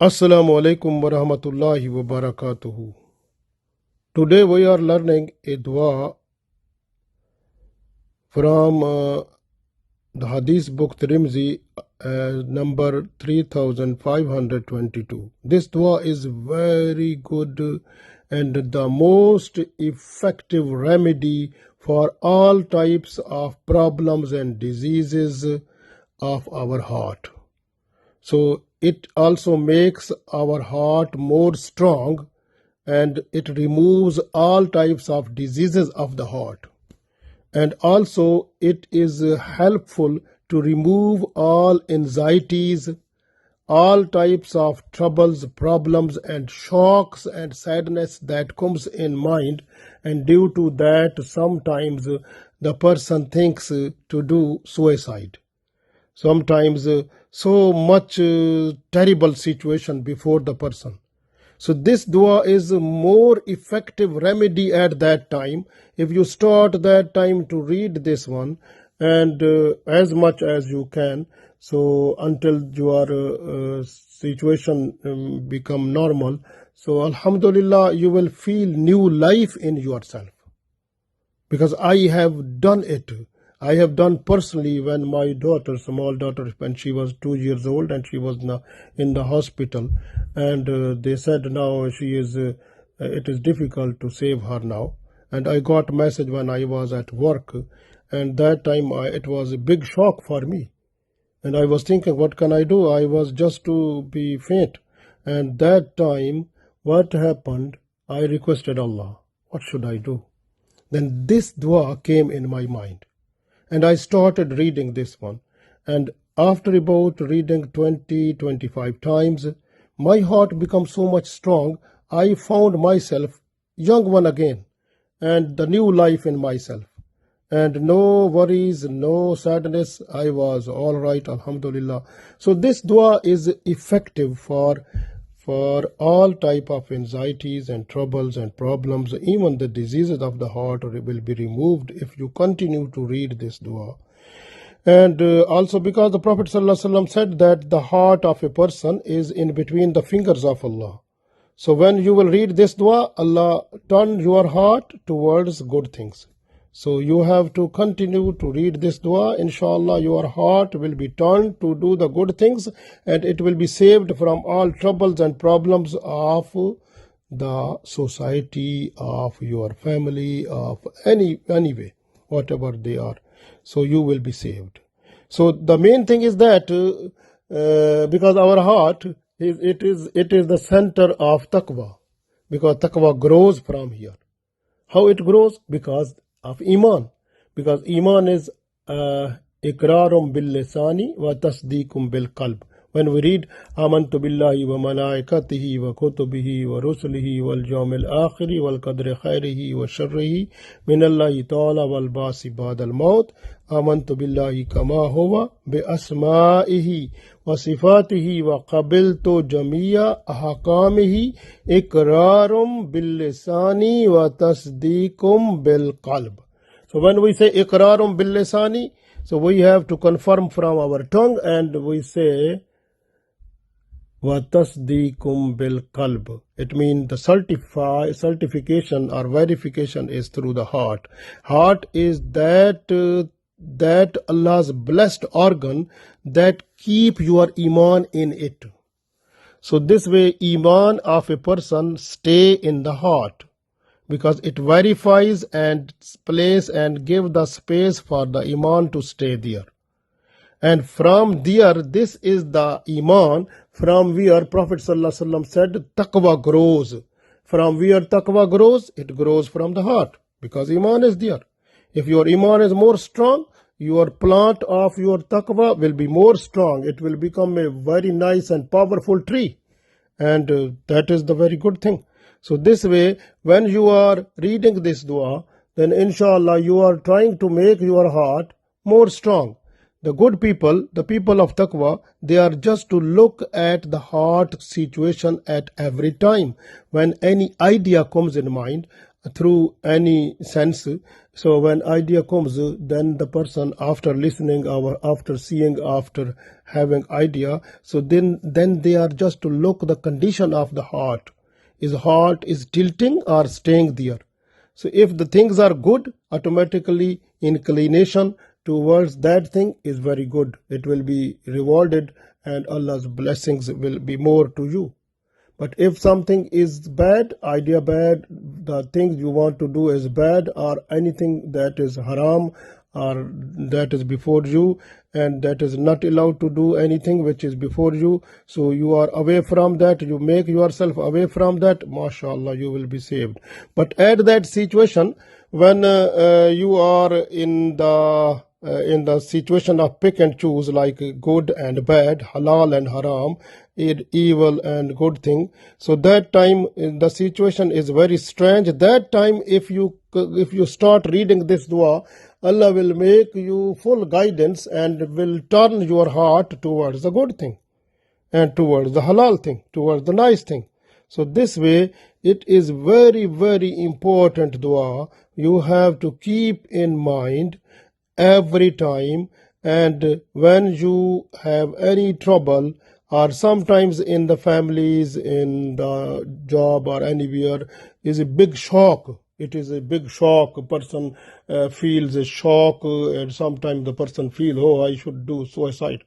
Assalamu alaikum wa rahmatullahi wa barakatuhu. Today we are learning a dua from the Hadith book Tirmidhi, number 3522. This dua is very good and the most effective remedy for all types of problems and diseases of our heart. So it also makes our heart more strong and it removes all types of diseases of the heart. And also it is helpful to remove all anxieties, all types of troubles, problems and shocks and sadness that comes in mind, and due to that sometimes the person thinks to do suicide. Sometimes so much terrible situation before the person. So this dua is a more effective remedy at that time. If you start that time to read this one and as much as you can, so until your situation become normal, so alhamdulillah you will feel new life in yourself. Because I have done it. I have done personally when my daughter, small daughter, when she was 2 years old and she was in the hospital, and they said now she is, it is difficult to save her now. And I got a message when I was at work, and that time it was a big shock for me. And I was thinking, what can I do? I was just to be faint. And that time, what happened? I requested Allah, what should I do? Then this dua came in my mind. And I started reading this one. And after about reading 20-25 times, my heart became so much strong. I found myself young one again and the new life in myself. And no worries, no sadness. I was all right, alhamdulillah. So this dua is effective for all type of anxieties and troubles and problems. Even the diseases of the heart will be removed if you continue to read this dua. And also because the Prophet ﷺ said that the heart of a person is in between the fingers of Allah. So when you will read this dua, Allah turn your heart towards good things. So you have to continue to read this dua. Inshallah, your heart will be turned to do the good things and it will be saved from all troubles and problems of the society, of your family, of any way, whatever they are. So you will be saved. So the main thing is that because our heart, it is the center of taqwa. Because taqwa grows from here. How it grows? Because of iman. Because iman is iqrarum bil lisani wa tasdeequm bil qalb. When we read amantu billahi wa malaikatihi wa kutubihi wa rusulihi wal yawmil akhiri wal qadri khairihi wa sharrihi min Allahi ta'ala wal basi ba'da al maut, amantu billahi kama huwa bi asma'ihi wa sifatihi wa qabiltu jami'a ahkamihi iqrarum bil lisani wa tasdeequm bil qalb. So when we say iqrarum bil lisani, so we have to confirm from our tongue and we say وَتَصْدِيقٌ بِالْقَلْبِ. It means the certification or verification is through the heart. Heart is that Allah's blessed organ that keep your iman in it. So this way iman of a person stay in the heart, because it verifies and place and give the space for the iman to stay there. And from there, this is the iman from where Prophet ﷺ said taqwa grows. From where taqwa grows? It grows from the heart, because iman is there. If your iman is more strong, your plant of your taqwa will be more strong. It will become a very nice and powerful tree. And that is the very good thing. So this way, when you are reading this dua, then inshallah you are trying to make your heart more strong. The good people, the people of taqwa, they are just to look at the heart situation at every time. When any idea comes in mind, through any sense. So when idea comes, then the person, after listening, after seeing, after having idea, so then they are just to look the condition of the heart. Is heart is tilting or staying there? So if the things are good, automatically inclination towards that thing is very good. It will be rewarded and Allah's blessings will be more to you. But if something is bad, idea bad, the things you want to do is bad, or anything that is haram or that is before you, and that is not allowed to do anything which is before you, so you are away from that, you make yourself away from that, mashallah, you will be saved. But at that situation, when you are in the situation of pick and choose, like good and bad, halal and haram, evil and good thing, so that time the situation is very strange. That time, if you start reading this dua, Allah will make you full guidance and will turn your heart towards the good thing and towards the halal thing, towards the nice thing. So this way, it is very, very important dua. You have to keep in mind every time, and when you have any trouble, or sometimes in the families, in the job or anywhere, is a big shock. It is a big shock. A person feels a shock, and sometimes the person feels, oh, I should do suicide.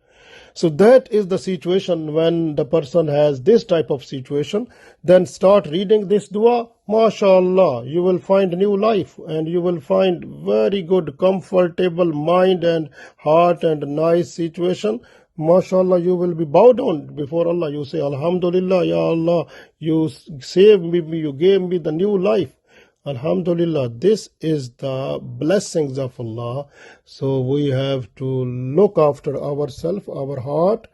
So that is the situation. When the person has this type of situation, then start reading this dua. MashaAllah, you will find new life, and you will find very good, comfortable mind and heart and nice situation. MashaAllah, you will be bowed down before Allah. You say, Alhamdulillah, Ya Allah, you saved me, you gave me the new life. Alhamdulillah, this is the blessings of Allah. So we have to look after ourselves, our heart,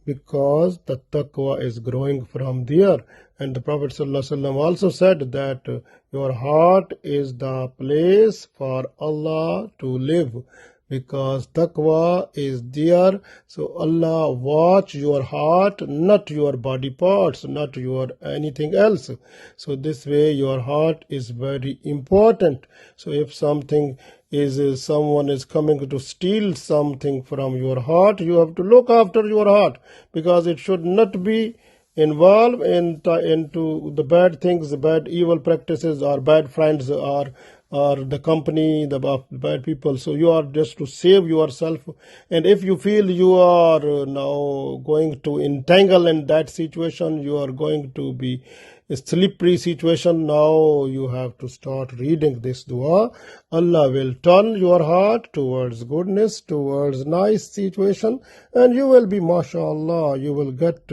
because the taqwa is growing from there. And the Prophet ﷺ also said that your heart is the place for Allah to live, because taqwa is there. So Allah watch your heart, not your body parts, not your anything else. So this way your heart is very important. So if something is someone is coming to steal something from your heart, you have to look after your heart, because it should not be involved into the bad things, the bad evil practices, or bad friends, or the company, the bad people. So you are just to save yourself. And if you feel you are now going to entangle in that situation, you are going to be a slippery situation, now you have to start reading this dua. Allah will turn your heart towards goodness, towards nice situation, and you will be, mashallah, you will get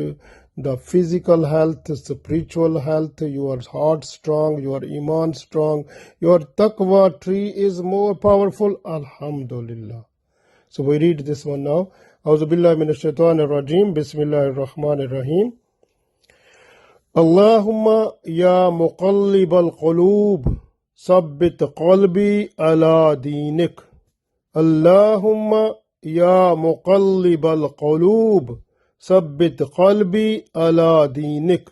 the physical health, spiritual health, your heart strong, your iman strong, your taqwa tree is more powerful. Alhamdulillah. So we read this one now. A'udhu billahi minash shaitanir rajim. Bismillahir rahmanir rahim. Allahumma ya muqallibal qulub, thabbit qalbi ala dinik. Allahumma ya muqallibal qulub, thabbit qalbi ala dinik.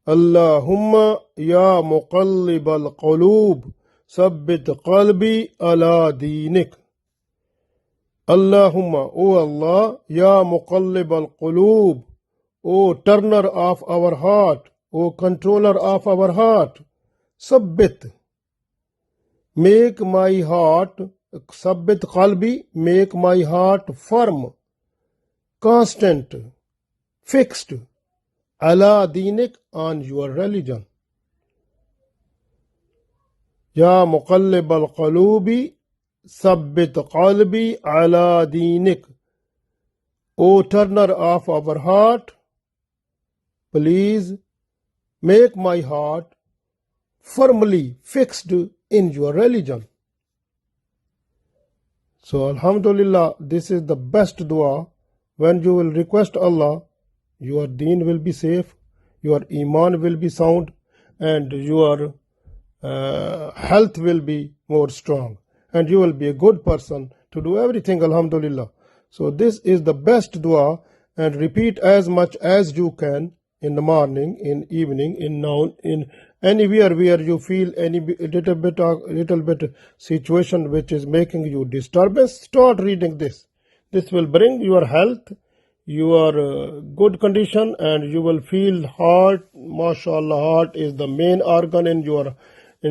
Allahumma ya muqallibal qulub, thabbit qalbi ala dinik. Allahumma, O Allah, ya muqallibal qulub, O turner of our heart, O controller of our heart, thabbit, make my heart, thabbit qalbi, make my heart firm, constant, fixed, ala dinik, on your religion. Ya muqallibal qulubi, thabbit qalbi ala dinik. O turner of our heart, please make my heart firmly fixed in your religion. So Alhamdulillah, this is the best dua. When you will request Allah, your deen will be safe, your iman will be sound, and your health will be more strong, and you will be a good person to do everything. Alhamdulillah. So this is the best dua, and repeat as much as you can in the morning, in evening, in noon, in anywhere where you feel any little bit situation which is making you disturbance, start reading this. This will bring your health, your good condition, and you will feel heart. MashaAllah, heart is the main organ in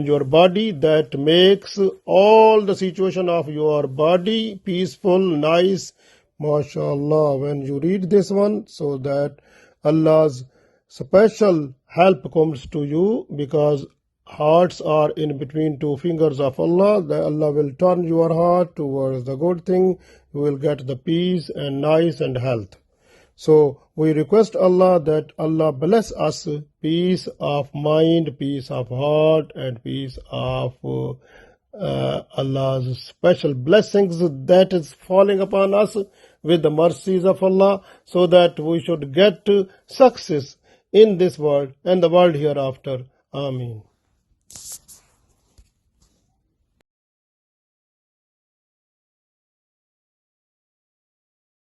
your body that makes all the situation of your body peaceful, nice. MashaAllah, when you read this one, so that Allah's special help comes to you, because hearts are in between two fingers of Allah. That Allah will turn your heart towards the good thing. You will get the peace and nice and health. So we request Allah that Allah bless us peace of mind, peace of heart, and peace of Allah's special blessings that is falling upon us with the mercies of Allah, so that we should get success in this world and the world hereafter. Ameen.